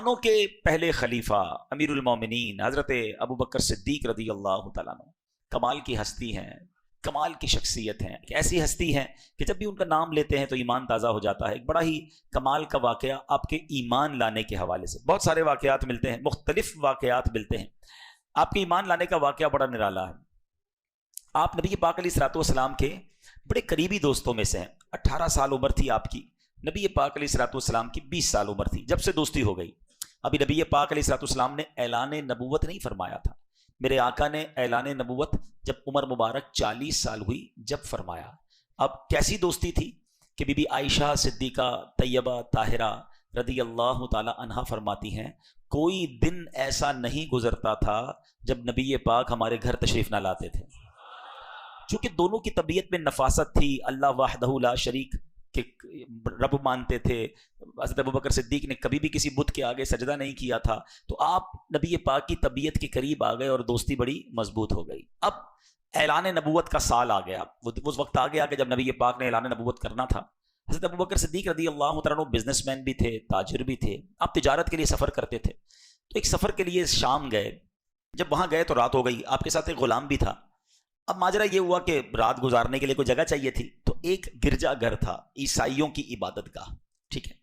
مسلمانوں کے پہلے خلیفہ امیر المومنین حضرت ابو بکر صدیق رضی اللہ تعالیٰ عنہ کمال کی ہستی ہیں، کمال کی شخصیت ہیں، ایسی ہستی ہیں کہ جب بھی ان کا نام لیتے ہیں تو ایمان تازہ ہو جاتا ہے۔ ایک بڑا ہی کمال کا واقعہ آپ کے ایمان لانے کے حوالے سے، بہت سارے واقعات ملتے ہیں، مختلف واقعات ملتے ہیں، آپ کے ایمان لانے کا واقعہ بڑا نرالا ہے۔ آپ نبی پاک علیہ الصلوۃ والسلام کے بڑے قریبی دوستوں میں سے ہیں۔ 18 سال عمر تھی آپ کی، نبی پاک علیہ الصلوۃ والسلام کی 20 سال عمر تھی جب سے دوستی ہو گئی۔ ابھی نبی پاک علیہ الصلوۃ والسلام نے اعلان نبوت نہیں فرمایا تھا، میرے آقا نے اعلان نبوت جب عمر مبارک 40 سال ہوئی جب فرمایا۔ اب کیسی دوستی تھی کہ بی بی عائشہ صدیقہ طیبہ طاہرہ رضی اللہ تعالی عنہا فرماتی ہیں کوئی دن ایسا نہیں گزرتا تھا جب نبی پاک ہمارے گھر تشریف نہ لاتے تھے، چونکہ دونوں کی طبیعت میں نفاست تھی، اللہ وحدہ لا شریک کہ رب مانتے تھے۔ حضرت ابوبکر صدیق نے کبھی بھی کسی بت کے آگے سجدہ نہیں کیا تھا، تو آپ نبی پاک کی طبیعت کے قریب آ گئے اور دوستی بڑی مضبوط ہو گئی۔ اب اعلان نبوت کا سال آ گیا، اس وقت آ گیا کہ جب نبی پاک نے اعلان نبوت کرنا تھا۔ حضرت ابوبکر صدیق رضی اللہ عنہ بزنس مین بھی تھے، تاجر بھی تھے، آپ تجارت کے لیے سفر کرتے تھے، تو ایک سفر کے لیے شام گئے۔ جب وہاں گئے تو رات ہو گئی، آپ کے ساتھ ایک غلام بھی تھا۔ اب ماجرا یہ ہوا کہ رات گزارنے کے لیے کوئی جگہ چاہیے تھی، تو ایک گرجا گھر تھا، عیسائیوں کی عبادت گاہ، ٹھیک ہے۔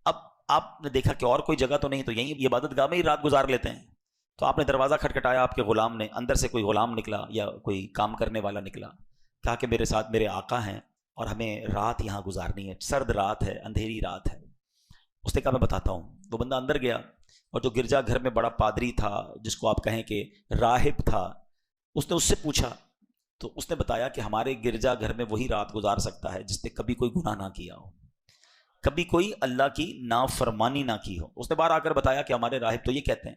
اب آپ نے دیکھا کہ اور کوئی جگہ تو نہیں، تو یہیں عبادت گاہ میں ہی رات گزار لیتے ہیں، تو آپ نے دروازہ کھٹکھٹایا، آپ کے غلام نے، اندر سے کوئی غلام نکلا یا کوئی کام کرنے والا نکلا، کہا کہ میرے ساتھ میرے آقا ہیں اور ہمیں رات یہاں گزارنی ہے، سرد رات ہے، اندھیری رات ہے۔ اس نے کہا میں بتاتا ہوں۔ وہ بندہ اندر گیا، اور جو گرجا گھر میں بڑا پادری تھا، جس کو آپ کہیں کہ راہب تھا، اس نے اس سے پوچھا، تو اس نے بتایا کہ ہمارے گرجا گھر میں وہی رات گزار سکتا ہے جس نے کبھی کوئی گناہ نہ کیا ہو، کبھی کوئی اللہ کی نافرمانی نہ کی ہو۔ اس نے باہر آ کر بتایا کہ ہمارے راہب تو یہ کہتے ہیں۔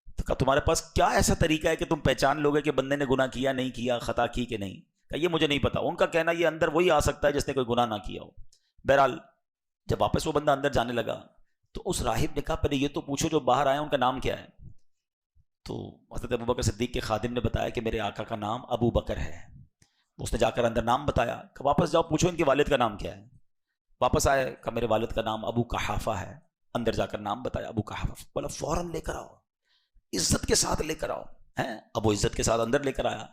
تو کہا تمہارے پاس کیا ایسا طریقہ ہے کہ تم پہچان لوگے کہ بندے نے گناہ کیا نہیں کیا، خطا کی کہ نہیں؟ کہ یہ مجھے نہیں پتا۔ ان کا کہنا یہ اندر وہی آ سکتا ہے جس نے کوئی گناہ نہ کیا ہو۔ بہرحال جب واپس وہ بندہ اندر جانے لگا تو اس راہب نے کہا پہلے یہ تو پوچھو جو باہر آئے ان کا نام کیا ہے؟ تو حضرت ابوبکر صدیق کے خادم نے بتایا کہ میرے آقا کا نام ابو بکر ہے۔ اس نے جا کر اندر نام بتایا کہ واپس جاؤ پوچھو ان کے والد کا نام کیا ہے۔ واپس آئے کہ میرے والد کا نام ابو قحافہ ہے۔ اندر جا کر نام بتایا ابو قحافہ، بولا فوراً لے کر آؤ، عزت کے ساتھ لے کر آؤ۔ ہیں اب وہ عزت کے ساتھ اندر لے کر آیا۔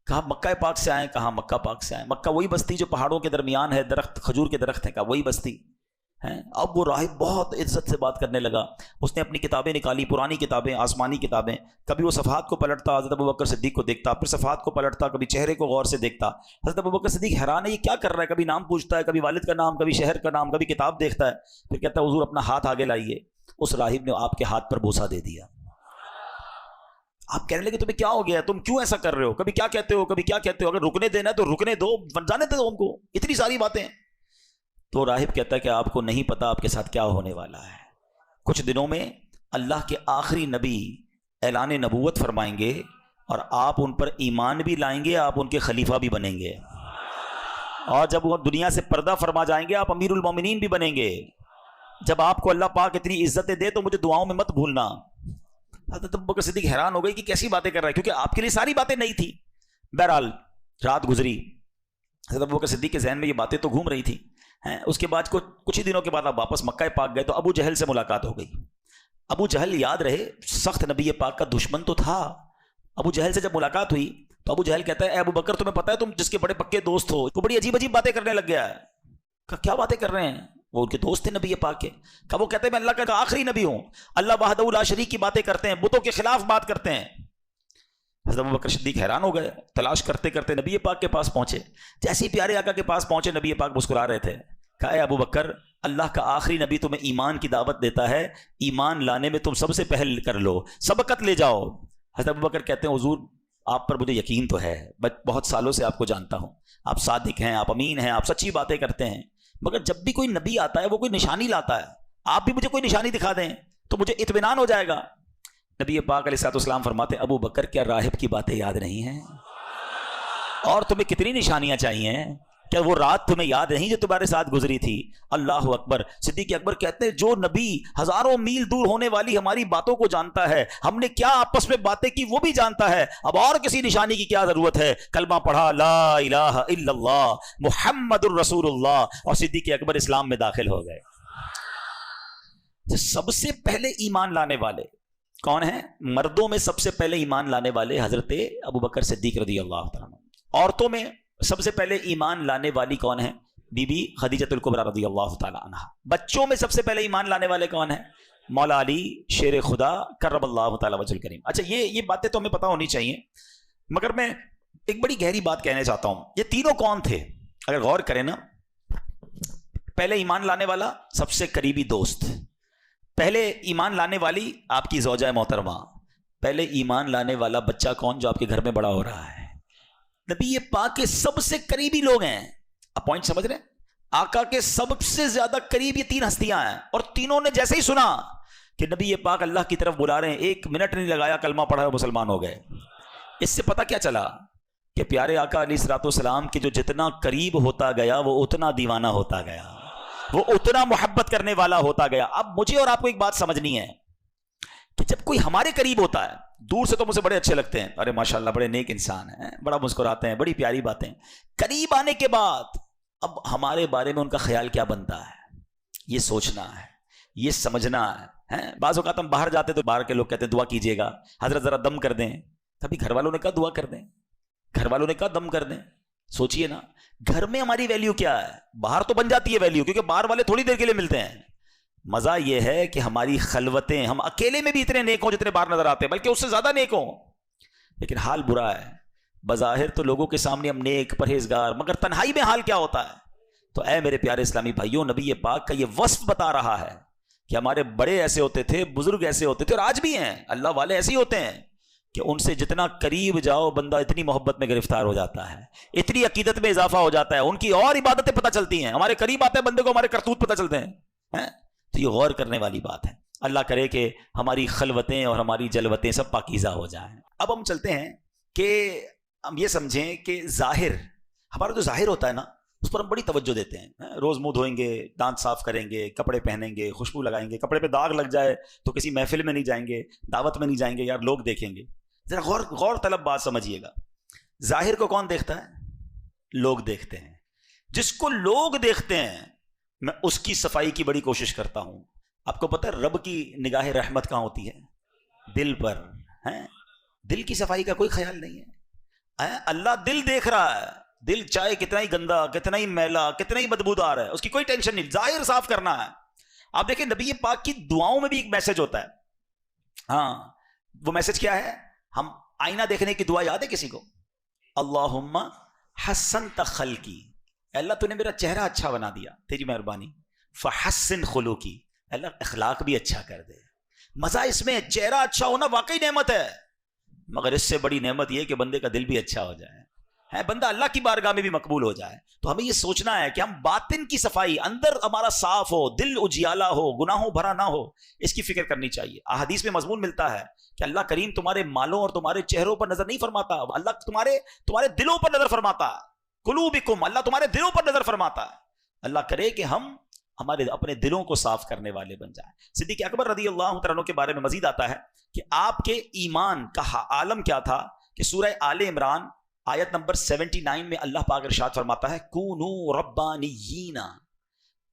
کہا مکہ پاک سے آئے؟ کہا مکہ پاک سے آئے۔ مکہ وہی بستی جو پہاڑوں کے درمیان ہے، درخت کھجور کے درخت ہیں، کہا وہی بستی ہے۔ اب وہ راہب بہت عزت سے بات کرنے لگا۔ اس نے اپنی کتابیں نکالی، پرانی کتابیں، آسمانی کتابیں، کبھی وہ صفحات کو پلٹتا، حضرت ابوبکر صدیق کو دیکھتا، پھر صفحات کو پلٹتا، کبھی چہرے کو غور سے دیکھتا۔ حضرت ابوبکر صدیق حیران ہے یہ کیا کر رہا ہے، کبھی نام پوچھتا ہے، کبھی والد کا نام، کبھی شہر کا نام، کبھی کتاب دیکھتا ہے، پھر کہتا ہے حضور اپنا ہاتھ آگے لائیے۔ اس راہب نے آپ کے ہاتھ پر بوسہ دے دیا۔ آپ کہنے لگے تمہیں کیا ہو گیا، تم کیوں ایسا کر رہے ہو، کبھی کیا کہتے ہو، کبھی کیا کہتے ہو، اگر رکنے دینا ہے تو رکنے دو، جانے دو ہم کو، اتنی ساری باتیں۔ تو راہب کہتا ہے کہ آپ کو نہیں پتا آپ کے ساتھ کیا ہونے والا ہے۔ کچھ دنوں میں اللہ کے آخری نبی اعلان نبوت فرمائیں گے اور آپ ان پر ایمان بھی لائیں گے، آپ ان کے خلیفہ بھی بنیں گے، اور جب وہ دنیا سے پردہ فرما جائیں گے آپ امیر المومنین بھی بنیں گے۔ جب آپ کو اللہ پاک اتنی عزتیں دے تو مجھے دعاؤں میں مت بھولنا۔ حضرت ابوبکر صدیق حیران ہو گئی کہ کیسی باتیں کر رہا ہے، کیونکہ آپ کے لیے ساری باتیں نہیں تھی۔ بہرحال رات گزری، حضرت ابوبکر صدیق کے ذہن میں یہ باتیں تو گھوم رہی تھیں۔ اس کے بعد کچھ ہی دنوں کے بعد آپ واپس مکہ پاک گئے تو ابو جہل سے ملاقات ہو گئی۔ ابو جہل یاد رہے سخت نبی پاک کا دشمن تو تھا۔ ابو جہل سے جب ملاقات ہوئی تو ابو جہل کہتا ہے اے ابو بکر تمہیں پتہ ہے تم جس کے بڑے پکے دوست ہو وہ بڑی عجیب عجیب باتیں کرنے لگ گیا ہے۔ کہا کیا باتیں کر رہے ہیں؟ وہ ان کے دوست تھے نبی پاک کے۔ کہا وہ کہتے ہیں میں اللہ کا آخری نبی ہوں، اللہ وحدہ لا شریک کی باتیں کرتے ہیں، بتوں کے خلاف بات کرتے ہیں۔ حضرت ابوبکر صدیق حیران ہو گئے، تلاش کرتے کرتے نبی پاک کے پاس پہنچے۔ جیسے ہی پیارے آقا کے پاس پہنچے نبی پاک مسکرا رہے تھے۔ کہا اے ابو بکر اللہ کا آخری نبی تمہیں ایمان کی دعوت دیتا ہے، ایمان لانے میں تم سب سے پہل کر لو، سبقت لے جاؤ۔ حضرت ابو بکر کہتے ہیں حضور آپ پر مجھے یقین تو ہے، بہت سالوں سے آپ کو جانتا ہوں، آپ صادق ہیں، آپ امین ہیں، آپ سچی باتیں کرتے ہیں، مگر جب بھی کوئی نبی آتا ہے وہ کوئی نشانی لاتا ہے، آپ بھی مجھے کوئی نشانی دکھا دیں تو مجھے اطمینان ہو جائے گا۔ نبی پاک علیہ الصلوۃ والسلام فرماتے ابو بکر کیا راہب کی باتیں یاد نہیں ہیں؟ اور تمہیں کتنی نشانیاں چاہیے؟ کیا وہ رات تمہیں یاد نہیں جو تمہارے ساتھ گزری تھی؟ اللہ اکبر۔ صدیق اکبر کہتے ہیں جو نبی ہزاروں میل دور ہونے والی ہماری باتوں کو جانتا ہے، ہم نے کیا آپس میں باتیں کی وہ بھی جانتا ہے، اب اور کسی نشانی کی کیا ضرورت ہے؟ کلمہ پڑھا لا الہ الا اللہ محمد الرسول اللہ، اور صدیق اکبر اسلام میں داخل ہو گئے۔ سب سے پہلے ایمان لانے والے کون ہیں؟ مردوں میں سب سے پہلے ایمان لانے والے حضرت ابو بکر صدیق رضی اللہ تعالیٰ عنہ. عورتوں میں سب سے پہلے ایمان لانے والی کون ہے؟ بی بی خدیجہ الکبریٰ رضی اللہ تعالیٰ عنہ. بچوں میں سب سے پہلے ایمان لانے والے کون ہیں؟ مولا علی شیر خدا کرم اللہ تعالیٰ وجہ الکریم. اچھا یہ باتیں تو ہمیں پتہ ہونی چاہیے، مگر میں ایک بڑی گہری بات کہنا چاہتا ہوں. یہ تینوں کون تھے اگر غور کریں نا؟ پہلے ایمان لانے والا سب سے قریبی دوست، پہلے ایمان لانے والی آپ کی زوجہ محترمہ، پہلے ایمان لانے والا بچہ کون؟ جو آپ کے گھر میں بڑا ہو رہا ہے. نبی پاک کے سب سے قریبی لوگ ہیں. آپ پوائنٹ سمجھ رہے ہیں؟ آقا کے سب سے زیادہ قریب یہ تین ہستیاں ہیں، اور تینوں نے جیسے ہی سنا کہ نبی پاک اللہ کی طرف بلا رہے ہیں، ایک منٹ نہیں لگایا کلمہ پڑھا اور مسلمان ہو گئے. اس سے پتہ کیا چلا کہ پیارے آقا علیہ الصلوۃ والسلام کے جو جتنا قریب ہوتا گیا وہ اتنا دیوانہ ہوتا گیا، وہ اتنا محبت کرنے والا ہوتا گیا. اب مجھے اور آپ کو ایک بات سمجھنی ہے کہ جب کوئی ہمارے قریب ہوتا ہے، دور سے تو مجھے بڑے اچھے لگتے ہیں، ارے ماشاءاللہ بڑے نیک انسان ہیں، بڑا مسکراتے ہیں، بڑی پیاری باتیں، قریب آنے کے بعد اب ہمارے بارے میں ان کا خیال کیا بنتا ہے، یہ سوچنا ہے، یہ سمجھنا ہے. بعض اوقات ہم باہر جاتے تو باہر کے لوگ کہتے ہیں دعا کیجیے گا، حضرت ذرا دم کر دیں. کبھی گھر والوں نے کہا دعا کر دیں؟ گھر والوں نے کہا دم کر دیں؟ سوچئے نا، گھر میں ہماری ویلیو کیا ہے؟ باہر تو بن جاتی ہے ویلیو، کیونکہ باہر والے تھوڑی دیر کے لیے ملتے ہیں. مزہ یہ ہے کہ ہماری خلوتیں، ہم اکیلے میں بھی اتنے نیک ہوں جتنے باہر نظر آتے ہیں، بلکہ اس سے زیادہ نیک ہوں، لیکن حال برا ہے. بظاہر تو لوگوں کے سامنے ہم نیک پرہیزگار، مگر تنہائی میں حال کیا ہوتا ہے؟ تو اے میرے پیارے اسلامی بھائیوں، نبی پاک کا یہ وصف بتا رہا ہے کہ ہمارے بڑے ایسے ہوتے تھے، بزرگ ایسے ہوتے تھے، اور آج بھی ہیں اللہ والے ایسے ہی ہوتے ہیں کہ ان سے جتنا قریب جاؤ بندہ اتنی محبت میں گرفتار ہو جاتا ہے، اتنی عقیدت میں اضافہ ہو جاتا ہے، ان کی اور عبادتیں پتہ چلتی ہیں. ہمارے قریب آتے ہیں بندے کو ہمارے کرتوت پتہ چلتے ہیں. تو یہ غور کرنے والی بات ہے. اللہ کرے کہ ہماری خلوتیں اور ہماری جلوتیں سب پاکیزہ ہو جائیں. اب ہم چلتے ہیں کہ ہم یہ سمجھیں کہ ظاہر، ہمارا جو ظاہر ہوتا ہے نا اس پر ہم بڑی توجہ دیتے ہیں. روز منہ دھوئیں گے، دانت صاف کریں گے، کپڑے پہنیں گے، خوشبو لگائیں گے، کپڑے پہ داغ لگ جائے تو کسی محفل میں نہیں جائیں گے، دعوت میں نہیں جائیں گے، یار لوگ دیکھیں گے. ذرا غور طلب بات سمجھیے گا. ظاہر کو کون دیکھتا ہے؟ لوگ دیکھتے ہیں. جس کو لوگ دیکھتے ہیں میں اس کی صفائی کی بڑی کوشش کرتا ہوں. آپ کو پتہ ہے رب کی نگاہ رحمت کہاں ہوتی ہے؟ دل پر. دل کی صفائی کا کوئی خیال نہیں ہے. اللہ دل دیکھ رہا ہے. دل چاہے کتنا ہی گندا، کتنا ہی میلا، کتنا ہی بدبودار ہے، اس کی کوئی ٹینشن نہیں، ظاہر صاف کرنا ہے. آپ دیکھیں نبی پاک کی دعاؤں میں بھی ایک میسج ہوتا ہے. وہ میسج کیا ہے؟ ہم آئینہ دیکھنے کی دعا یاد ہے کسی کو؟ اللہم حسنت خلقی، اللہ تو نے میرا چہرہ اچھا بنا دیا، تیری مہربانی. فحسن خلقی، اللہ اخلاق بھی اچھا کر دے. مزہ اس میں چہرہ اچھا ہونا واقعی نعمت ہے، مگر اس سے بڑی نعمت یہ کہ بندے کا دل بھی اچھا ہو جائے، بندہ اللہ کی بارگاہ میں بھی مقبول ہو جائے. تو ہمیں یہ سوچنا ہے کہ ہم باطن کی صفائی، اندر ہمارا صاف ہو، دل اجیالہ ہو، گناہوں بھرا نہ ہو، اس کی فکر کرنی چاہیے. احادیث میں مضمون ملتا ہے کہ اللہ کریم تمہارے مالوں اور تمہارے چہروں پر نظر نہیں فرماتا، اللہ تمہارے دلوں پر نظر فرماتا ہے. قلوبکم، اللہ تمہارے دلوں پر نظر فرماتا ہے. اللہ کرے کہ ہم ہمارے اپنے دلوں کو صاف کرنے والے بن جائیں. صدیق اکبر رضی اللہ تعالیٰ عنہ کے بارے میں مزید آتا ہے کہ آپ کے ایمان کا عالم کیا تھا کہ سورہ آل عمران آیت نمبر 79 میں اللہ پاک ارشاد فرماتا ہے کونو ربانیین،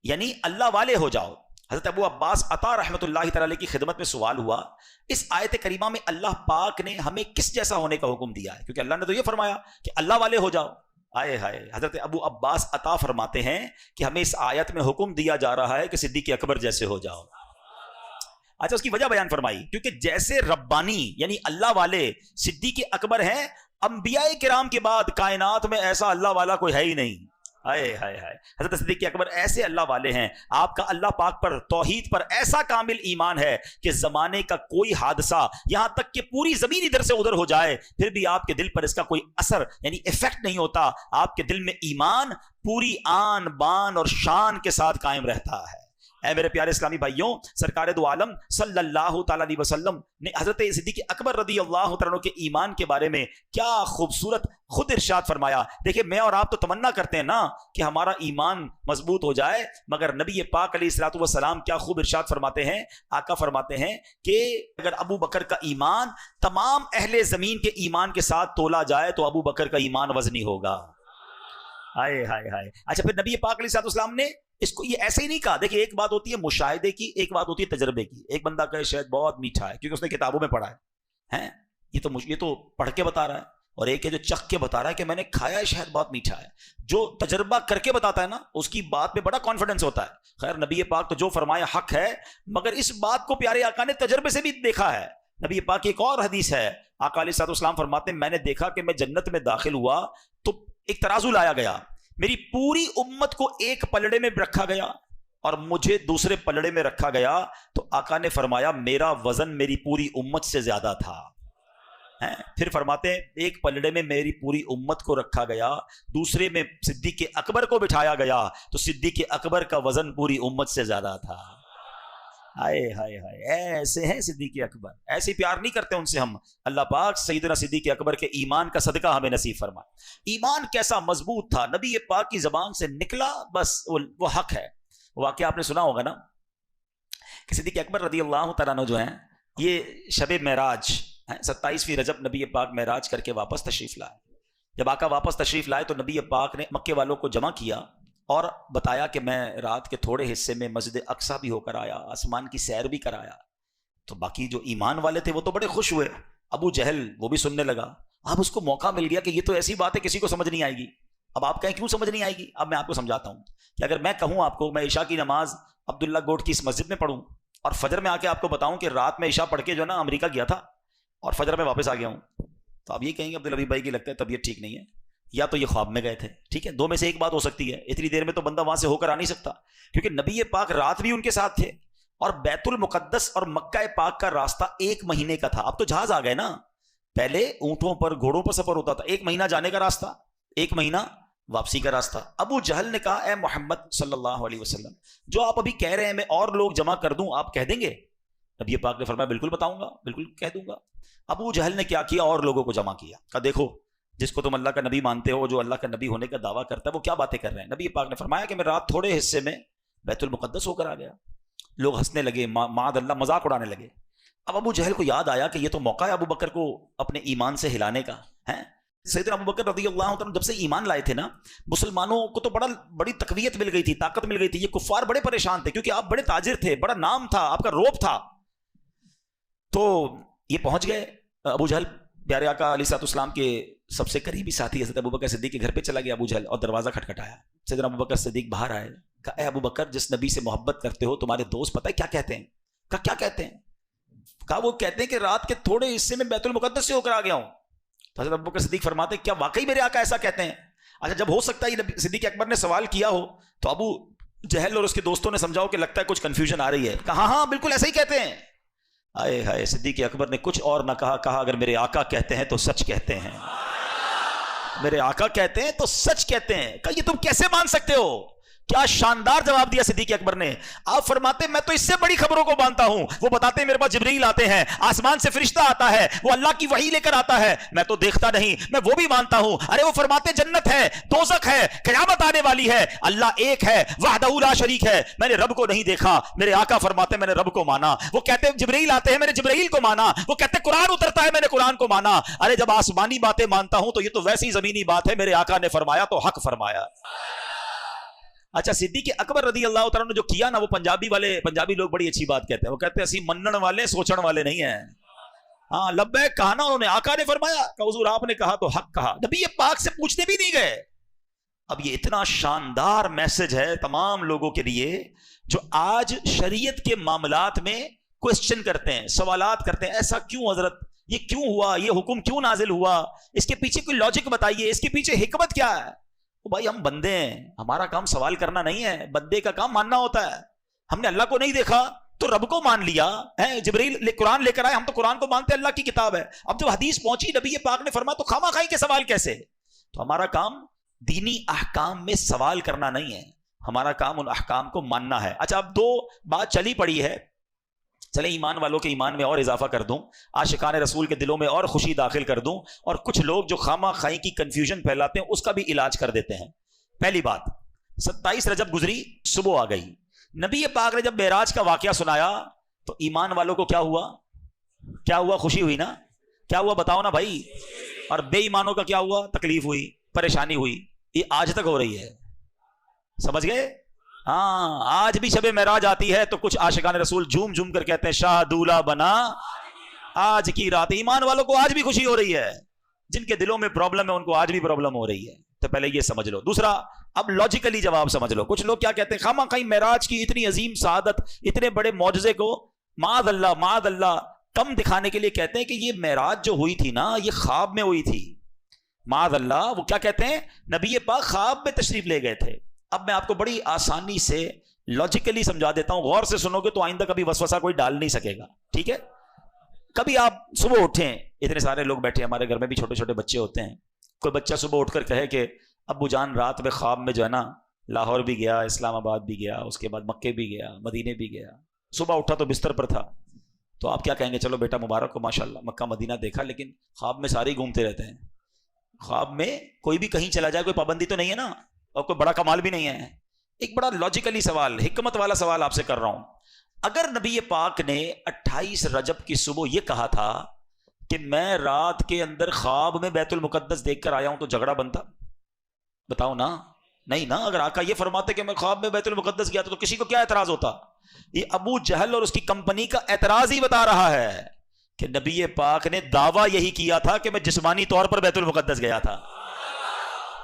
یعنی اللہ والے ہو جاؤ. حضرت ابو عباس عطا رحمۃ اللہ تعالی کی خدمت میں سوال ہوا، اس آیت کریمہ میں اللہ پاک نے ہمیں کس جیسا ہونے کا حکم دیا ہے؟ کیونکہ اللہ نے تو یہ فرمایا کہ اللہ والے ہو جاؤ. آئے ہائے، حضرت ابو عباس عطا فرماتے ہیں کہ ہمیں اس آیت میں حکم دیا جا رہا ہے کہ صدیق اکبر جیسے ہو جاؤ. اچھا، اس کی وجہ بیان فرمائی، کیونکہ جیسے ربانی یعنی اللہ والے صدیق اکبر ہیں، انبیاء کرام کے بعد کائنات میں ایسا اللہ والا کوئی ہے ہی نہیں. ہائے ہائے ہائے، حضرت صدیق اکبر ایسے اللہ والے ہیں. آپ کا اللہ پاک پر، توحید پر ایسا کامل ایمان ہے کہ زمانے کا کوئی حادثہ، یہاں تک کہ پوری زمین ادھر سے ادھر ہو جائے پھر بھی آپ کے دل پر اس کا کوئی اثر یعنی ایفیکٹ نہیں ہوتا. آپ کے دل میں ایمان پوری آن بان اور شان کے ساتھ قائم رہتا ہے. اے میرے پیارے اسلامی بھائیوں، سرکار دو عالم صلی اللہ تعالی علیہ وسلم نے حضرت صدیق اکبر رضی اللہ تعالیٰ عنہ کے ایمان کے بارے میں کیا خوبصورت خود ارشاد فرمایا. دیکھیں میں اور آپ تو تمنا کرتے ہیں نا کہ ہمارا ایمان مضبوط ہو جائے، مگر نبی پاک علیہ الصلوۃ والسلام کیا خوب ارشاد فرماتے ہیں. آقا فرماتے ہیں کہ اگر ابو بکر کا ایمان تمام اہل زمین کے ایمان کے ساتھ تولا جائے تو ابو بکر کا ایمان وزنی ہوگا. ہائے ہائے ہائے. اچھا، پھر نبی پاک علیہ الصلوۃ والسلام نے اس کو یہ ایسے ہی نہیں کہا. دیکھیے ایک بات ہوتی ہے مشاہدے کی, ایک بات ہوتی ہے تجربے کی. ایک بندہ کہے شاید بہت میٹھا ہے کیونکہ اس نے کتابوں میں پڑھا ہے, یہ تو پڑھ کے بتا رہا ہے, اور ایک ہے جو چکھ کے بتا رہا ہے کہ میں نے کھایا ہے شاید بہت میٹھا ہے. جو تجربہ کر کے بتاتا ہے نا اس کی بات میں بڑا کانفیڈنس ہوتا ہے. خیر نبی پاک تو جو فرمایا حق ہے, مگر اس بات کو پیارے آقا نے تجربے سے بھی دیکھا ہے. نبی پاک کی ایک اور حدیث ہے, آقا علیہ الصلوۃ والسلام فرماتے ہیں میں نے دیکھا کہ میں جنت میں داخل ہوا تو ایک ترازو لایا گیا, میری پوری امت کو ایک پلڑے میں رکھا گیا اور مجھے دوسرے پلڑے میں رکھا گیا, تو آقا نے فرمایا میرا وزن میری پوری امت سے زیادہ تھا. پھر فرماتے ہیں ایک پلڑے میں میری پوری امت کو رکھا گیا, دوسرے میں صدیق اکبر کو بٹھایا گیا تو صدیق اکبر کا وزن پوری امت سے زیادہ تھا. ہائے ہائے ہائے, ایسے ہیں صدیق اکبر, ایسے پیار نہیں کرتے ان سے ہم. اللہ پاک سیدنا صدیق اکبر کے ایمان کا صدقہ ہمیں نصیب فرمائے. ایمان کیسا مضبوط تھا, نبی پاک کی زبان سے نکلا بس وہ حق ہے. واقعہ آپ نے سنا ہوگا نا کہ صدیق اکبر رضی اللہ تعالیٰ عنہ جو ہیں یہ شب معراج 27ویں رجب نبی پاک معراج کر کے واپس تشریف لائے. جب آقا واپس تشریف لائے تو نبی پاک نے مکے والوں کو جمع کیا اور بتایا کہ میں رات کے تھوڑے حصے میں مسجد اقصیٰ بھی ہو کر آیا, آسمان کی سیر بھی کرایا. تو باقی جو ایمان والے تھے وہ تو بڑے خوش ہوئے. ابو جہل وہ بھی سننے لگا. اب اس کو موقع مل گیا کہ یہ تو ایسی بات ہے کسی کو سمجھ نہیں آئے گی. اب آپ کہیں کیوں سمجھ نہیں آئے گی, اب میں آپ کو سمجھاتا ہوں کہ اگر میں کہوں آپ کو میں عشاء کی نماز عبداللہ گوٹ کی اس مسجد میں پڑھوں اور فجر میں آ کے آپ کو بتاؤں کہ رات میں عشاء پڑھ کے جو ہے نا امریکہ گیا تھا اور فجر میں واپس آ گیا ہوں, تو آپ یہ کہیں گے عبدالحبیب بھائی کی لگتا ہے طبیعت ٹھیک نہیں ہے, یا تو یہ خواب میں گئے تھے. ٹھیک ہے, دو میں سے ایک بات ہو سکتی ہے. اتنی دیر میں تو بندہ وہاں سے ہو کر آ نہیں سکتا, کیونکہ نبی پاک رات بھی ان کے ساتھ تھے اور بیت المقدس اور مکہ پاک کا راستہ 1 مہینے کا تھا. اب تو جہاز آ گئے نا, پہلے اونٹوں پر گھوڑوں پر سفر ہوتا تھا. 1 مہینہ جانے کا راستہ, 1 مہینہ واپسی کا راستہ. ابو جہل نے کہا اے محمد صلی اللہ علیہ وسلم جو آپ ابھی کہہ رہے ہیں میں اور لوگ جمع کر دوں, آپ کہہ دیں گے؟ نبی پاک نے فرمایا بالکل بتاؤں گا, بالکل کہہ دوں گا. ابو جہل نے کیا کیا, اور لوگوں کو جمع کیا. کہا دیکھو جس کو تم اللہ کا نبی مانتے ہو, جو اللہ کا نبی ہونے کا دعویٰ کرتا ہے, وہ کیا باتیں کر رہے ہیں. نبی پاک نے فرمایا کہ میں رات تھوڑے حصے میں بیت المقدس ہو کر آ گیا. لوگ ہنسنے لگے, معاذ اللہ مذاق اڑانے لگے. اب ابو جہل کو یاد آیا کہ یہ تو موقع ہے ابو بکر کو اپنے ایمان سے ہلانے کا ہے. سیدنا ابو بکر رضی اللہ عنہ جب سے ایمان لائے تھے نا, مسلمانوں کو تو بڑی تقویت مل گئی تھی, طاقت مل گئی تھی. یہ کفار بڑے پریشان تھے کیونکہ آپ بڑے تاجر تھے, بڑا نام تھا, آپ کا روب تھا. تو یہ پہنچ گئے. ابو جہل پیارے آقا علیہ الصلوۃ والسلام کے سب سے قریبی ساتھی حضرت ابو بکر صدیق کے گھر پہ چلا گیا ابو جہل, اور دروازہ کھٹکھٹایا. سیدنا ابو بکر صدیق باہر آئے. کہا اے ابو بکر جس نبی سے محبت کرتے ہو تمہارے دوست پتہ ہے کیا کہتے ہیں؟ کہا کیا کہتے ہیں؟ کہا وہ کہتے ہیں کہ رات کے تھوڑے حصے میں بیت المقدس سے ہو کر آ گیا ہوں. تو حضرت ابو بکر صدیق فرماتے ہیں کیا واقعی میرے آقا ایسا کہتے ہیں؟ اچھا جب ہو سکتا ہے یہ صدیق اکبر نے سوال کیا ہو تو ابو جہل اور اس کے دوستوں نے سمجھاؤ کہ لگتا ہے کچھ کنفیوژن آ رہی ہے. کہا ہاں بالکل ایسا ہی کہتے ہیں. آئے ہائے, صدیق اکبر نے کچھ اور نہ کہا اگر میرے آقا کہتے ہیں تو سچ کہتے ہیں, میرے آقا کہتے ہیں تو سچ کہتے ہیں. کہا یہ تم کیسے مان سکتے ہو؟ کیا شاندار جواب دیا صدیق اکبر نے. آپ فرماتے ہیں میں تو اس سے بڑی خبروں کو مانتا ہوں. وہ بتاتے ہیں میرے پاس جبرائیل آتے ہیں, آسمان سے فرشتہ آتا ہے, وہ اللہ کی وحی لے کر آتا ہے, میں تو دیکھتا نہیں, میں وہ بھی مانتا ہوں. ارے وہ فرماتے جنت ہے, دوزخ ہے, قیامت آنے والی ہے, اللہ ایک ہے, وحدہ لا شریک ہے. میں نے رب کو نہیں دیکھا, میرے آقا فرماتے ہیں میں نے رب کو مانا. وہ کہتے ہیں جبرائیل آتے ہیں, میں نے جبرائیل کو مانا. وہ کہتے ہیں قرآن اترتا ہے, میں نے قرآن کو مانا. ارے جب آسمانی باتیں مانتا ہوں تو یہ تو ویسی زمینی بات ہے, میرے آقا نے فرمایا تو حق فرمایا. اچھا صدیق اکبر رضی اللہ تعالیٰ نے جو کیا نا, وہ پنجابی لوگ بڑی اچھی بات کہتے ہیں. وہ کہتے ہیں اسی منن والے سوچن والے نہیں ہیں. ہاں لبیک کہا نا انہوں نے, آقا نے فرمایا کہ حضور آپ نے کہا تو حق کہا. نبی پاک سے پوچھنے بھی نہیں گئے. اب یہ اتنا شاندار میسج ہے تمام لوگوں کے لیے جو آج شریعت کے معاملات میں کوسچن کرتے ہیں, سوالات کرتے ہیں, ایسا کیوں حضرت, یہ کیوں ہوا, یہ حکم کیوں نازل ہوا, اس کے پیچھے کوئی لاجک بتائیے, اس کے پیچھے حکمت کیا ہے. بھائی ہم بندے ہیں, ہمارا کام سوال کرنا نہیں ہے, بندے کا کام ماننا ہوتا ہے. ہم نے اللہ کو نہیں دیکھا تو رب کو مان لیا ہے. جبرائیل قرآن لے کر آئے, ہم تو قرآن کو مانتے, اللہ کی کتاب ہے. اب جب حدیث پہنچی نبی پاک نے فرمایا تو خواہ خواہی کے سوال کیسے. تو ہمارا کام دینی احکام میں سوال کرنا نہیں ہے, ہمارا کام ان احکام کو ماننا ہے. اچھا اب 2 بات چلی پڑی ہے, چلیں ایمان والوں کے ایمان میں اور اضافہ کر دوں, عاشقان رسول کے دلوں میں اور خوشی داخل کر دوں, اور کچھ لوگ جو خامہ خائی کی کنفیوژن پھیلاتے ہیں اس کا بھی علاج کر دیتے ہیں. پہلی بات, 27 رجب گزری, صبح آ گئی. نبی پاک نے جب معراج کا واقعہ سنایا تو ایمان والوں کو کیا ہوا؟ خوشی ہوئی نا. کیا ہوا بتاؤ نا بھائی. اور بے ایمانوں کا کیا ہوا؟ تکلیف ہوئی, پریشانی ہوئی. یہ آج تک ہو رہی ہے, سمجھ گئے؟ ہاں آج بھی شب معراج آتی ہے تو کچھ عاشقان رسول جھوم جھوم کر کہتے ہیں شاہ دولہ بنا آج کی رات. ایمان والوں کو آج بھی خوشی ہو رہی ہے, جن کے دلوں میں پرابلم ہے ان کو آج بھی پرابلم ہو رہی ہے. تو پہلے یہ سمجھ لو. دوسرا, اب لاجیکلی جواب سمجھ لو. کچھ لوگ کیا کہتے ہیں, خواہ مخواہ معراج کی اتنی عظیم سعادت, اتنے بڑے معجزے کو معاذ اللہ کم دکھانے کے لیے کہتے ہیں کہ یہ معراج جو ہوئی تھی نا یہ خواب میں ہوئی تھی. معاذ اللہ, وہ کیا کہتے ہیں, نبی پاک خواب میں تشریف لے گئے تھے. اب میں آپ کو بڑی آسانی سے لاجیکلی سمجھا دیتا ہوں, غور سے سنو گے تو آئندہ کبھی وسوسہ کوئی ڈال نہیں سکے گا. ٹھیک ہے, کبھی آپ صبح اٹھیں, اتنے سارے لوگ بیٹھے, ہمارے گھر میں بھی چھوٹے چھوٹے بچے ہوتے ہیں, کوئی بچہ صبح اٹھ کر کہے کہ ابو جان رات میں خواب میں جو ہے نا لاہور بھی گیا, اسلام آباد بھی گیا, اس کے بعد مکے بھی گیا, مدینے بھی گیا. صبح اٹھا تو بستر پر تھا, تو آپ کیا کہیں گے, چلو بیٹا مبارک ہو ماشاءاللہ مکہ مدینہ دیکھا, لیکن خواب میں سارے گھومتے رہتے ہیں. خواب میں کوئی بھی کہیں چلا جائے کوئی پابندی تو نہیں ہے نا, اور کوئی بڑا کمال بھی نہیں ہے. ایک بڑا لاجیکلی سوال, حکمت والا سوال آپ سے کر رہا ہوں. اگر نبی پاک نے 28 رجب کی صبح یہ کہا تھا کہ میں رات کے اندر خواب میں بیت المقدس دیکھ کر آیا ہوں, تو جھگڑا بنتا؟ بتاؤ نا. نہیں نا. اگر آقا یہ فرماتے کہ میں خواب میں بیت المقدس گیا تھا تو کسی کو کیا اعتراض ہوتا؟ یہ ابو جہل اور اس کی کمپنی کا اعتراض ہی بتا رہا ہے کہ نبی پاک نے دعویٰ یہی کیا تھا کہ میں جسمانی طور پر بیت المقدس گیا تھا.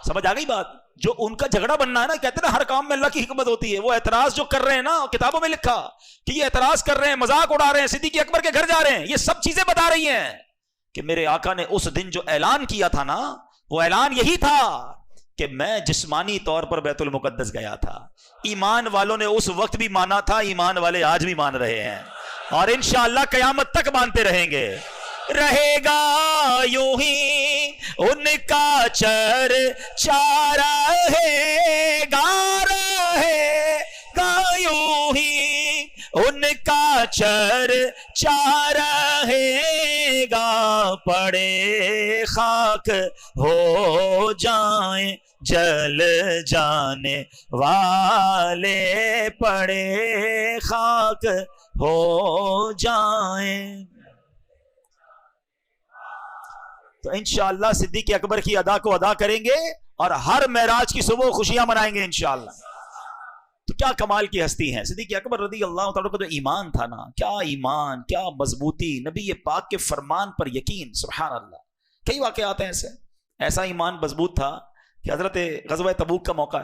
سمجھ آ گئی بات؟ جو ان کا جھگڑا بننا ہے نا, کہتے ہیں نا ہر کام میں اللہ کی حکمت ہوتی ہے. وہ اعتراض جو کر رہے ہیں نا, کتابوں میں لکھا کہ یہ اعتراض کر رہے ہیں, مذاق اڑا رہے ہیں, صدیق اکبر کے گھر جا رہے ہیں, یہ سب چیزیں بتا رہی ہیں کہ میرے آقا نے اس دن جو اعلان کیا تھا نا, وہ اعلان یہی تھا کہ میں جسمانی طور پر بیت المقدس گیا تھا. ایمان والوں نے اس وقت بھی مانا تھا, ایمان والے آج بھی مان رہے ہیں, اور انشاءاللہ قیامت تک مانتے رہیں گے. رہے گا یوں ہی ان کا چرچا, رہے گا یوں ہی ان کا چرچا, رہے گا پڑے خاک ہو جائیں جل جانے والے, پڑے خاک ہو جائیں. تو انشاءاللہ صدیق اکبر کی ادا کو ادا کریں گے اور ہر معراج کی صبح خوشیاں منائیں گے انشاءاللہ. تو کیا کمال کی ہستی ہیں صدیق اکبر رضی اللہ تعالیٰ کا جو ایمان تھا نا, کیا ایمان, کیا مضبوطی, نبی پاک کے فرمان پر یقین. سبحان اللہ. کئی واقعات ہیں ایسے. ایسا ایمان مضبوط تھا کہ حضرت غزوہ تبوک کا موقع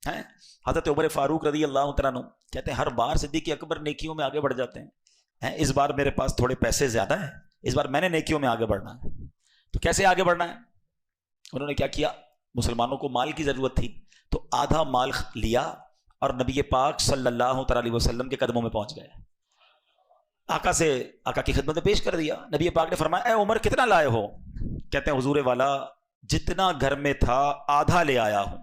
ہے, حضرت عمر فاروق رضی اللہ تعالیٰ کہتے ہیں ہر بار صدیق اکبر نیکیوں میں آگے بڑھ جاتے ہیں. اس بار میرے پاس تھوڑے پیسے زیادہ ہیں, اس بار میں نے نیکیوں میں آگے بڑھنا ہے. تو کیسے آگے بڑھنا ہے؟ انہوں نے کیا کیا, مسلمانوں کو مال کی ضرورت تھی تو آدھا مال لیا اور نبی پاک صلی اللہ علیہ وسلم کے قدموں میں پہنچ گئے. آقا کی خدمت میں پیش کر دیا. نبی پاک نے فرمایا اے عمر کتنا لائے ہو؟ کہتے ہیں حضور والا جتنا گھر میں تھا آدھا لے آیا ہوں.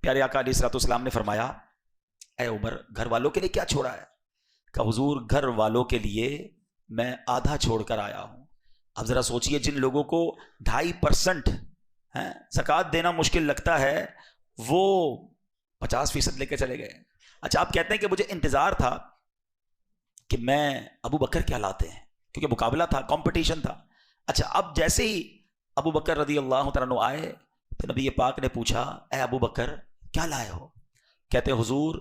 پیارے آقا علیہ الصلوۃ والسلام نے فرمایا اے عمر گھر والوں کے لیے کیا چھوڑا ہے؟ کہ حضور گھر والوں کے لیے میں آدھا چھوڑ کر آیا ہوں. اب ذرا سوچئے, جن لوگوں کو 2.5% زکوٰۃ دینا مشکل لگتا ہے وہ 50% لے کے چلے گئے. اچھا آپ کہتے ہیں کہ مجھے انتظار تھا کہ میں ابو بکر کیا لاتے ہیں, کیونکہ مقابلہ تھا, کمپٹیشن تھا. اچھا اب جیسے ہی ابو بکر رضی اللہ تعالیٰ آئے تو نبی پاک نے پوچھا اے ابو بکر کیا لائے ہو؟ کہتے ہیں حضور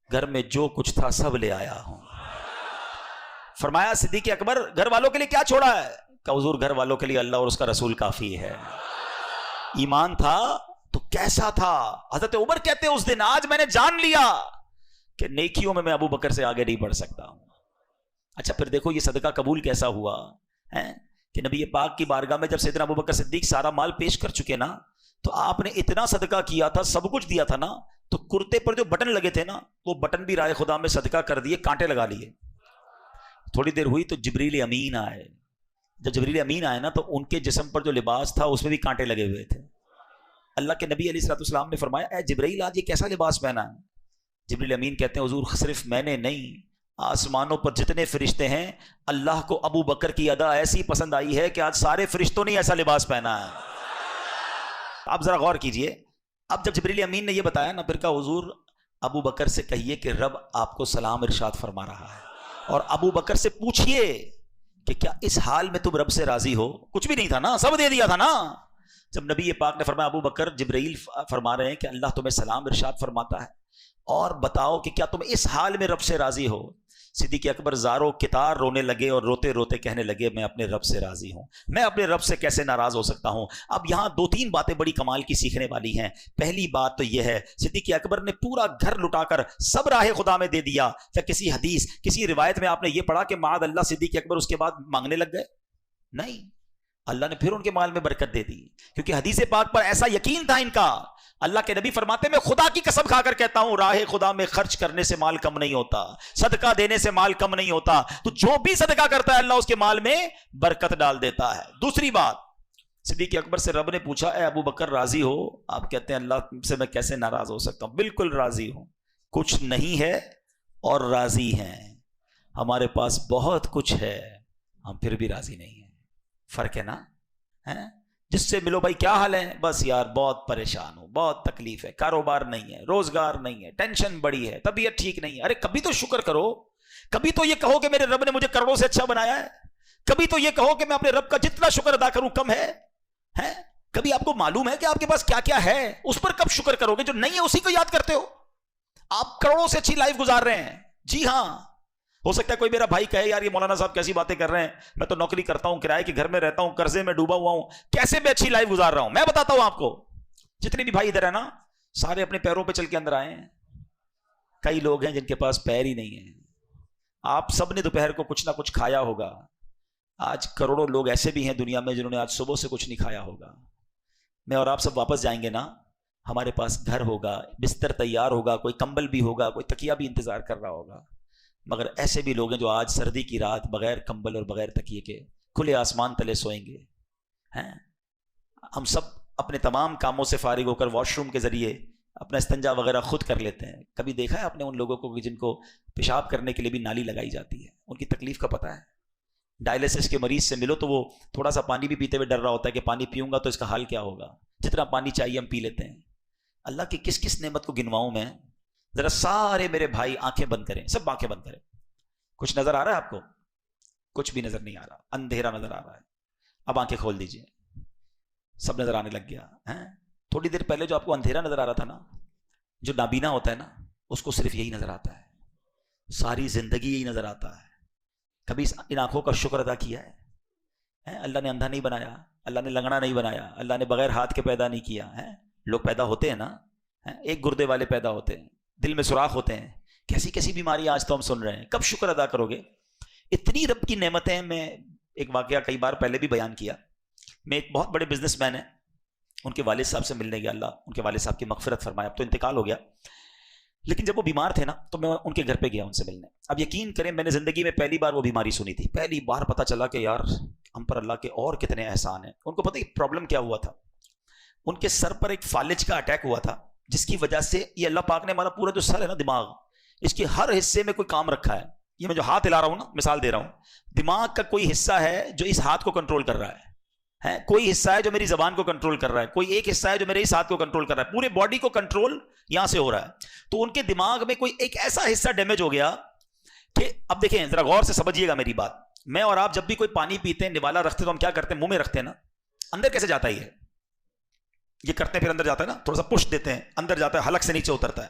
گھر میں جو کچھ تھا سب لے آیا ہوں. فرمایا صدیق اکبر گھر والوں کے لیے کیا چھوڑا ہے؟ کہ حضور گھر والوں کے لیے اللہ اور اس کا رسول کافی ہے. ایمان تھا تو کیسا تھا. حضرت عمر کہتے ہیں اس دن آج میں نے جان لیا کہ نیکیوں میں ابو بکر سے آگے نہیں بڑھ سکتا ہوں. اچھا پھر دیکھو یہ صدقہ قبول کیسا ہوا ہے کہ نبی پاک کی بارگاہ میں جب سیدنا ابو بکر صدیق سارا مال پیش کر چکے نا, تو آپ نے اتنا صدقہ کیا تھا, سب کچھ دیا تھا نا, تو کرتے پر جو بٹن لگے تھے نا وہ بٹن بھی رائے خدا میں صدقہ کر دیے, کانٹے لگا لیے. تھوڑی دیر ہوئی تو جبریل امین آئے. جب جبریل امین آئے نا تو ان کے جسم پر جو لباس تھا اس میں بھی کانٹے لگے ہوئے تھے. اللہ کے نبی علیہ الصلوۃ والسلام نے فرمایا اے جبریل آج یہ کیسا لباس پہنا ہے؟ جبریل امین کہتے ہیں حضور صرف میں نے نہیں, آسمانوں پر جتنے فرشتے ہیں اللہ کو ابو بکر کی ادا ایسی پسند آئی ہے کہ آج سارے فرشتوں نے ایسا لباس پہنا ہے. آپ ذرا غور کیجئے. اب جب جبریل امین نے یہ بتایا نا, پھر کہا حضور ابو بکر سے کہیے کہ رب آپ کو سلام ارشاد فرما رہا ہے, اور ابو بکر سے پوچھئے کہ کیا اس حال میں تم رب سے راضی ہو؟ کچھ بھی نہیں تھا نا, سب دے دیا تھا نا. جب نبی پاک نے فرمایا ابو بکر جبرائیل فرما رہے ہیں کہ اللہ تمہیں سلام ارشاد فرماتا ہے, اور بتاؤ کہ کیا تم اس حال میں رب سے راضی ہو؟ صدیق اکبر زارو کتار رونے لگے اور روتے روتے کہنے لگے میں اپنے رب سے راضی ہوں، میں اپنے رب سے کیسے ناراض ہو سکتا ہوں؟ اب یہاں 2-3 باتیں بڑی کمال کی سیکھنے والی ہیں۔ پہلی بات تو یہ ہے صدیق اکبر نے پورا گھر لٹا کر سب راہ خدا میں دے دیا۔ کیا کسی حدیث کسی روایت میں آپ نے یہ پڑھا کہ معاذ اللہ صدیق اکبر اس کے بعد مانگنے لگ گئے؟ نہیں، اللہ نے پھر ان کے مال میں برکت دے دی، کیونکہ حدیث پاک پر ایسا یقین تھا ان کا۔ اللہ کے نبی فرماتے میں خدا کی قسم کھا کر کہتا ہوں راہ خدا میں خرچ کرنے سے مال کم نہیں ہوتا، صدقہ دینے سے مال کم نہیں ہوتا، تو جو بھی صدقہ کرتا ہے اللہ اس کے مال میں برکت ڈال دیتا ہے۔ دوسری بات، صدیق اکبر سے رب نے پوچھا اے ابو بکر راضی ہو؟ آپ کہتے ہیں اللہ سے میں کیسے ناراض ہو سکتا ہوں، بالکل راضی ہوں، کچھ نہیں ہے اور راضی ہیں، ہمارے پاس بہت کچھ ہے ہم پھر بھی راضی نہیں ہیں، فرق ہے نا؟ جس سے ملو بھائی کیا حال ہے؟ بس یار بہت پریشان ہوں، بہت تکلیف ہے، کاروبار نہیں ہے، روزگار نہیں ہے، ٹینشن بڑی ہے، طبیعت ٹھیک نہیں ہے۔ ارے کبھی تو شکر کرو، کبھی تو یہ کہو کہ میرے رب نے مجھے کروڑوں سے اچھا بنایا ہے، کبھی تو یہ کہو کہ میں اپنے رب کا جتنا شکر ادا کروں کم ہے۔ کبھی آپ کو معلوم ہے کہ آپ کے پاس کیا کیا ہے؟ اس پر کب شکر کرو گے؟ جو نہیں ہے اسی کو یاد کرتے ہو۔ آپ کروڑوں سے اچھی لائف گزار رہے ہیں، جی ہاں، ہو سکتا ہے کوئی میرا بھائی کہے یار یہ مولانا صاحب کیسی باتیں کر رہے ہیں، میں تو نوکری کرتا ہوں، کرائے کے گھر میں رہتا ہوں، قرضے میں ڈوبا ہوا ہوں، کیسے میں اچھی لائف گزار رہا ہوں؟ میں بتاتا ہوں آپ کو، جتنے بھی بھائی ادھر ہیں نا سارے اپنے پیروں پہ چل کے اندر آئے ہیں۔ کئی لوگ ہیں جن کے پاس پیر ہی نہیں ہیں۔ آپ سب نے دوپہر کو کچھ نہ کچھ کھایا ہوگا، آج کروڑوں لوگ ایسے بھی ہیں دنیا میں جنہوں نے آج صبح سے کچھ نہیں کھایا ہوگا۔ میں اور آپ سب واپس جائیں گے نا، ہمارے پاس گھر ہوگا، بستر تیار ہوگا، کوئی کمبل بھی ہوگا، کوئی تکیہ بھی انتظار کر رہا ہوگا، مگر ایسے بھی لوگ ہیں جو آج سردی کی رات بغیر کمبل اور بغیر تکیے کے کھلے آسمان تلے سوئیں گے۔ ہم سب اپنے تمام کاموں سے فارغ ہو کر واش روم کے ذریعے اپنا استنجا وغیرہ خود کر لیتے ہیں۔ کبھی دیکھا ہے آپ نے ان لوگوں کو جن کو پیشاب کرنے کے لیے بھی نالی لگائی جاتی ہے؟ ان کی تکلیف کا پتہ ہے۔ ڈائلسس کے مریض سے ملو تو وہ تھوڑا سا پانی بھی پیتے ہوئے ڈر رہا ہوتا ہے کہ پانی پیوں گا تو اس کا حال کیا ہوگا، جتنا پانی چاہیے ہم پی لیتے ہیں۔ اللہ کی کس کس نعمت کو گنواؤں میں؟ ذرا سارے میرے بھائی آنکھیں بند کریں، سب آنکھیں بند کریں۔ کچھ نظر آ رہا ہے آپ کو؟ کچھ بھی نظر نہیں آ رہا، اندھیرا نظر آ رہا ہے۔ اب آنکھیں کھول دیجئے، سب نظر آنے لگ گیا۔ تھوڑی دیر پہلے جو آپ کو اندھیرا نظر آ رہا تھا نا، جو نابینا ہوتا ہے نا اس کو صرف یہی نظر آتا ہے، ساری زندگی یہی نظر آتا ہے۔ کبھی ان آنکھوں کا شکر ادا کیا ہے؟ اللہ نے اندھا نہیں بنایا، اللہ نے لنگڑا نہیں بنایا، اللہ نے بغیر ہاتھ کے پیدا نہیں کیا ہے۔ لوگ پیدا ہوتے ہیں نا، ایک گردے والے پیدا ہوتے ہیں، دل میں سوراخ ہوتے ہیں، کیسی کیسی بیماری آج تو ہم سن رہے ہیں۔ کب شکر ادا کرو گے؟ اتنی رب کی نعمتیں۔ میں ایک واقعہ کئی بار پہلے بھی بیان کیا، میں ایک بہت بڑے بزنس مین ہیں، ان کے والد صاحب سے ملنے گیا، اللہ ان کے والد صاحب کی مغفرت فرمائے، اب تو انتقال ہو گیا، لیکن جب وہ بیمار تھے نا تو میں ان کے گھر پہ گیا ان سے ملنے۔ اب یقین کریں میں نے زندگی میں پہلی بار وہ بیماری سنی تھی، پہلی بار پتہ چلا کہ یار ہم پر اللہ کے اور کتنے احسان ہیں۔ ان کو پتہ ہے پرابلم کیا ہوا تھا؟ ان کے سر پر ایک فالج کا اٹیک ہوا تھا، جس کی وجہ سے یہ اللہ پاک نے ہمارا پورا جو سر ہے نا، دماغ، اس کے ہر حصے میں کوئی کام رکھا ہے۔ یہ میں جو ہاتھ ہلا رہا ہوں نا، مثال دے رہا ہوں، دماغ کا کوئی حصہ ہے جو اس ہاتھ کو کنٹرول کر رہا ہے، کوئی حصہ ہے جو میری زبان کو کنٹرول کر رہا ہے، کوئی ایک حصہ ہے جو میرے اس ہاتھ کو کنٹرول کر رہا ہے، پورے باڈی کو کنٹرول یہاں سے ہو رہا ہے۔ تو ان کے دماغ میں کوئی ایک ایسا حصہ ڈیمیج ہو گیا کہ اب دیکھیں ذرا غور سے سمجھیے گا میری بات، میں اور آپ جب بھی کوئی پانی پیتے ہیں، نوالا رکھتے ہیں، تو ہم کیا کرتے ہیں؟ منہ میں رکھتے ہیں نا، اندر کیسے جاتا ہے؟ یہ کرتے ہیں، پھر اندر جاتا ہے نا، تھوڑا سا پش دیتے ہیں، اندر جاتا ہے، حلق سے نیچے اترتا ہے۔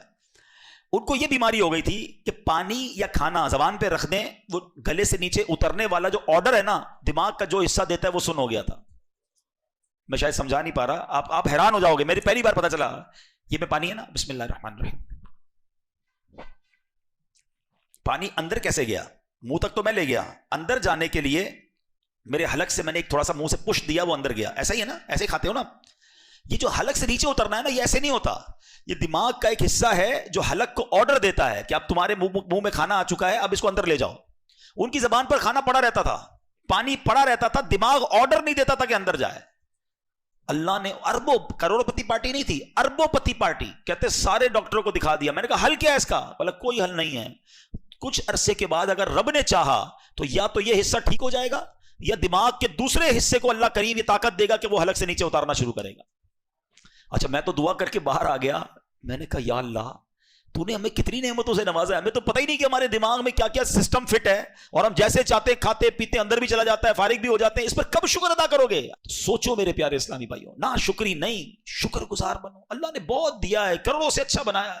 ان کو یہ بیماری ہو گئی تھی کہ پانی یا کھانا زبان پہ رکھ دیں، وہ گلے سے نیچے اترنے والا جو آرڈر ہے نا، دماغ کا جو حصہ دیتا ہے وہ سن ہو گیا تھا۔ میں شاید سمجھا نہیں پا رہا، آپ حیران ہو جاؤ گے، میری پہلی بار پتا چلا۔ یہ میں پانی ہے نا، بسم اللہ الرحمن الرحیم، پانی اندر کیسے گیا؟ منہ تک تو میں لے گیا، اندر جانے کے لیے میرے حلق سے میں نے ایک تھوڑا سا منہ سے پش دیا، وہ اندر گیا۔ ایسا ہی ہے نا، ایسے ہی کھاتے ہو نا۔ یہ جو حلق سے نیچے اترنا ہے نا، یہ ایسے نہیں ہوتا، یہ دماغ کا ایک حصہ ہے جو حلق کو آرڈر دیتا ہے کہ اب تمہارے منہ میں کھانا آ چکا ہے، اب اس کو اندر لے جاؤ۔ ان کی زبان پر کھانا پڑا رہتا تھا، پانی پڑا رہتا تھا، دماغ آرڈر نہیں دیتا تھا کہ اندر جائے۔ اللہ نے اربوں، کروڑوں پتی پارٹی نہیں تھی، اربوں پتی پارٹی، کہتے سارے ڈاکٹروں کو دکھا دیا۔ میں نے کہا حل کیا ہے اس کا؟ بولا کوئی حل نہیں ہے۔ کچھ عرصے کے بعد اگر رب نے چاہا تو یا تو یہ حصہ ٹھیک ہو جائے گا، یا دماغ کے دوسرے حصے کو اللہ کریم یہ طاقت دے گا کہ وہ حلق سے نیچے اتارنا شروع کرے گا۔ اچھا میں تو دعا کر کے باہر آ گیا، میں نے کہا یا اللہ تو نے ہمیں کتنی نعمتوں سے نوازا ہے، ہمیں تو پتہ ہی نہیں کہ ہمارے دماغ میں کیا کیا سسٹم فٹ ہے، اور ہم جیسے چاہتے کھاتے پیتے اندر بھی چلا جاتا ہے، فارغ بھی ہو جاتے ہیں۔ اس پر کب شکر ادا کرو گے؟ سوچو میرے پیارے اسلامی بھائیوں، نہ شکری نہیں، شکر گزار بنو۔ اللہ نے بہت دیا ہے، کروڑوں سے اچھا بنایا ہے،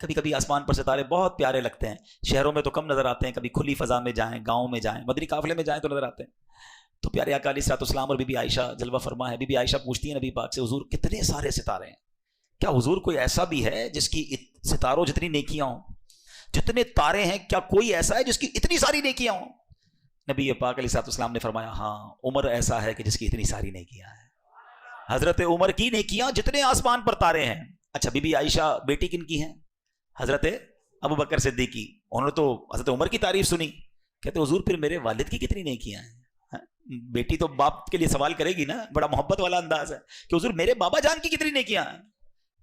کبھی کبھی آسمان پر ستارے بہت پیارے لگتے ہیں، شہروں میں تو کم نظر آتے ہیں، کبھی کھلی فضا میں جائیں، گاؤں میں جائیں، مدنی قافلے میں جائیں تو نظر آتے ہیں۔ تو پیارے آقا علیہ الصلوۃ والسلام اور بی بی عائشہ جلوہ فرما ہے، بی بی عائشہ پوچھتی ہیں نبی پاک سے، حضور کتنے سارے ستارے ہیں، کیا حضور کوئی ایسا بھی ہے جس کی ستاروں جتنی نیکیاں ہوں؟ جتنے تارے ہیں کیا کوئی ایسا ہے جس کی اتنی ساری نیکیاں ہوں؟ نبی پاک علیہ الصلوۃ والسلام نے فرمایا ہاں، عمر ایسا ہے کہ جس کی اتنی ساری نیکیاں ہیں۔ حضرت عمر کی نیکیاں جتنے آسمان پر تارے ہیں۔ اچھا، بی بی عائشہ بیٹی کن کی ہیں؟ حضرت ابو بکر صدیقی۔ انہوں نے تو حضرت عمر کی تعریف سنی، کہتے حضور پھر میرے والد کی کتنی نیکیاں ہیں؟ بیٹی تو باپ کے لیے سوال کرے گی نا، بڑا محبت والا انداز ہے کہ حضور میرے بابا جان کی کتنی نیکیاں ہیں؟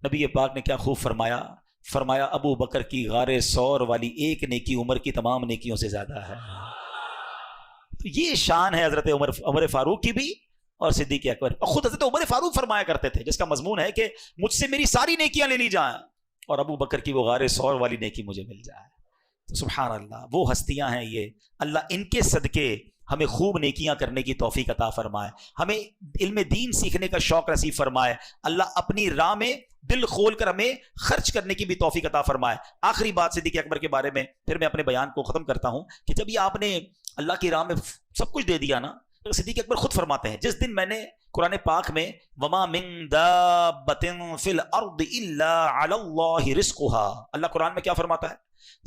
نبی پاک نے کیا خوب فرمایا، فرمایا ابو بکر کی غار ثور والی ایک نیکی عمر کی تمام نیکیوں سے زیادہ ہے۔ تو یہ شان ہے حضرت عمر فاروق کی بھی اور صدیق اکبر۔ خود حضرت عمر فاروق فرمایا کرتے تھے، جس کا مضمون ہے کہ مجھ سے میری ساری نیکیاں لے لی جائیں اور ابو بکر کی وہ غار ثور والی نیکی مجھے مل جائے۔ تو سبحان اللہ، وہ ہستیاں ہیں یہ، اللہ ان کے صدقے ہمیں خوب نیکیاں کرنے کی توفیق عطا فرمائے، ہمیں علم دین سیکھنے کا شوق نصیب فرمائے، اللہ اپنی راہ میں دل کھول کر ہمیں خرچ کرنے کی بھی توفیق عطا فرمائے۔ آخری بات صدیق اکبر کے بارے میں، پھر میں اپنے بیان کو ختم کرتا ہوں، کہ جب یہ آپ نے اللہ کی راہ میں سب کچھ دے دیا نا، تو صدیق اکبر خود فرماتے ہیں، جس دن میں نے قرآن پاک میں وما من دابۃ فی الارض الا علی اللہ رزقھا، اللہ قرآن میں کیا فرماتا ہے؟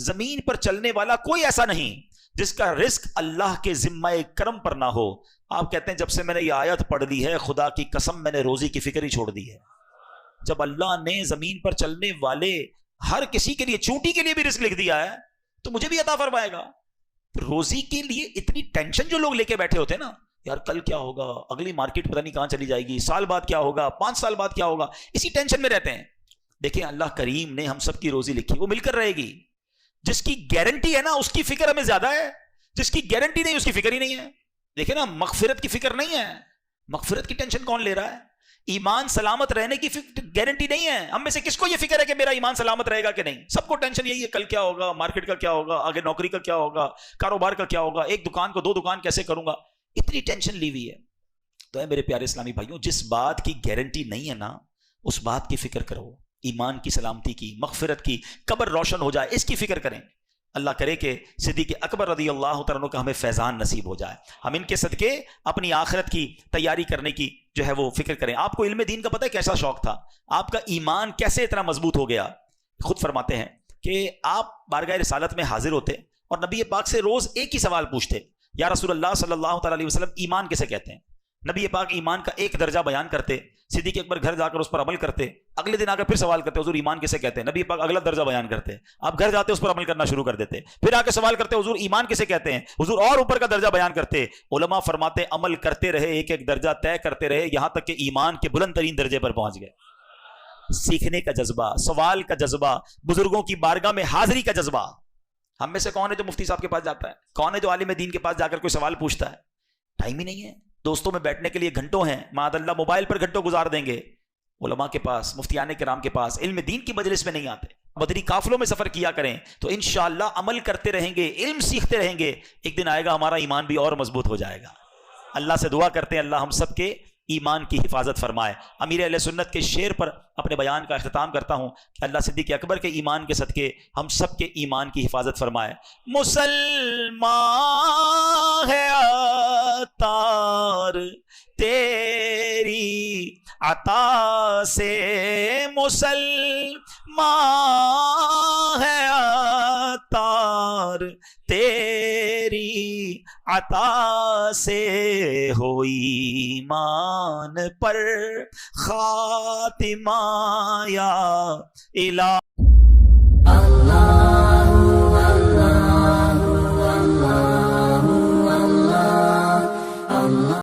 زمین پر چلنے والا کوئی ایسا نہیں جس کا رزق اللہ کے ذمہ کرم پر نہ ہو۔ آپ کہتے ہیں جب سے میں نے یہ آیت پڑھ لی ہے، خدا کی قسم میں نے روزی کی فکر ہی چھوڑ دی ہے۔ جب اللہ نے زمین پر چلنے والے ہر کسی کے لیے، چونٹی کے لیے بھی رزق لکھ دیا ہے، تو مجھے بھی عطا فرمائے گا۔ روزی کے لیے اتنی ٹینشن جو لوگ لے کے بیٹھے ہوتے ہیں نا، یار کل کیا ہوگا، اگلی مارکیٹ پتہ نہیں کہاں چلی جائے گی، سال بعد کیا ہوگا، 5 سال بعد کیا ہوگا، اسی ٹینشن میں رہتے ہیں۔ دیکھیں اللہ کریم نے ہم سب کی روزی لکھی، وہ مل کر رہے گی۔ جس کی گارنٹی ہے نا اس کی فکر ہمیں زیادہ ہے، جس کی گارنٹی نہیں اس کی فکر ہی نہیں ہے۔ دیکھیں نا، مغفرت کی فکر نہیں ہے، مغفرت کی ٹینشن کون لے رہا ہے؟ ایمان سلامت رہنے کی گارنٹی نہیں ہے۔ ہم میں سے کس کو یہ فکر ہے کہ میرا ایمان سلامت رہے گا کہ نہیں؟ سب کو ٹینشن یہی ہے، کل کیا ہوگا، مارکیٹ کا کیا ہوگا، آگے نوکری کا کیا ہوگا، کاروبار کا کیا ہوگا، ایک دکان کو 2 دکان کیسے کروں گا، اتنی ٹینشن لی ہوئی ہے۔ تو اے میرے پیارے اسلامی بھائیوں، جس بات کی گارنٹی نہیں ہے نا، اس بات کی فکر کرو، ایمان کی سلامتی کی، مغفرت کی، قبر روشن ہو جائے، اس کی فکر کریں۔ اللہ کرے کہ صدیق اکبر رضی اللہ تعالیٰ عنہ کا ہمیں فیضان نصیب ہو جائے، ہم ان کے صدقے اپنی آخرت کی تیاری کرنے کی جو ہے وہ فکر کریں۔ آپ کو علم دین کا پتہ ہے کیسا شوق تھا، آپ کا ایمان کیسے اتنا مضبوط ہو گیا؟ خود فرماتے ہیں کہ آپ بارگاہ رسالت میں حاضر ہوتے اور نبی پاک سے روز ایک ہی سوال پوچھتے، یا رسول اللہ صلی اللہ تعالیٰ علیہ وسلم ایمان کیسے کہتے ہیں؟ نبی پاک ایمان کا ایک درجہ بیان کرتے، صدیق اکبر گھر جا کر اس پر عمل کرتے، اگلے دن آ کر پھر سوال کرتے حضور ایمان کیسے کہتے ہیں؟ نبی پاک اگلا درجہ بیان کرتے، آپ گھر جاتے اس پر عمل کرنا شروع کر دیتے، پھر آ کے سوال کرتے حضور ایمان کیسے کہتے ہیں؟ حضور اور اوپر کا درجہ بیان کرتے۔ علماء فرماتے عمل کرتے رہے، ایک ایک درجہ طے کرتے رہے، یہاں تک کہ ایمان کے بلند ترین درجے پر پہنچ گئے۔ سیکھنے کا جذبہ، سوال کا جذبہ، بزرگوں کی بارگاہ میں حاضری کا جذبہ۔ ہم میں سے کون ہے جو مفتی صاحب کے پاس جاتا ہے؟ کون ہے جو عالم دین کے پاس جا کر کوئی سوال پوچھتا ہے؟ ٹائم ہی نہیں ہے۔ دوستوں میں بیٹھنے کے لیے گھنٹوں ہیں، معاذ اللہ موبائل پر گھنٹوں گزار دیں گے۔ علماء کے پاس، مفتیان کرام کے پاس، علم دین کی مجلس میں نہیں آتے۔ مدنی قافلوں میں سفر کیا کریں تو انشاءاللہ عمل کرتے رہیں گے، علم سیکھتے رہیں گے، ایک دن آئے گا ہمارا ایمان بھی اور مضبوط ہو جائے گا۔ اللہ سے دعا کرتے ہیں اللہ ہم سب کے ایمان کی حفاظت فرمائے۔ امیر اہل سنت کے شعر پر اپنے بیان کا اختتام کرتا ہوں کہ اللہ صدیق اکبر کے ایمان کے صدقے ہم سب کے ایمان کی حفاظت فرمائے۔ مسلمان ہے عطار تیری عطا سے، مسلمان ہے عطار تیری عطا سے، ہو ایمان پر خاتمہ یا الہ اللہ۔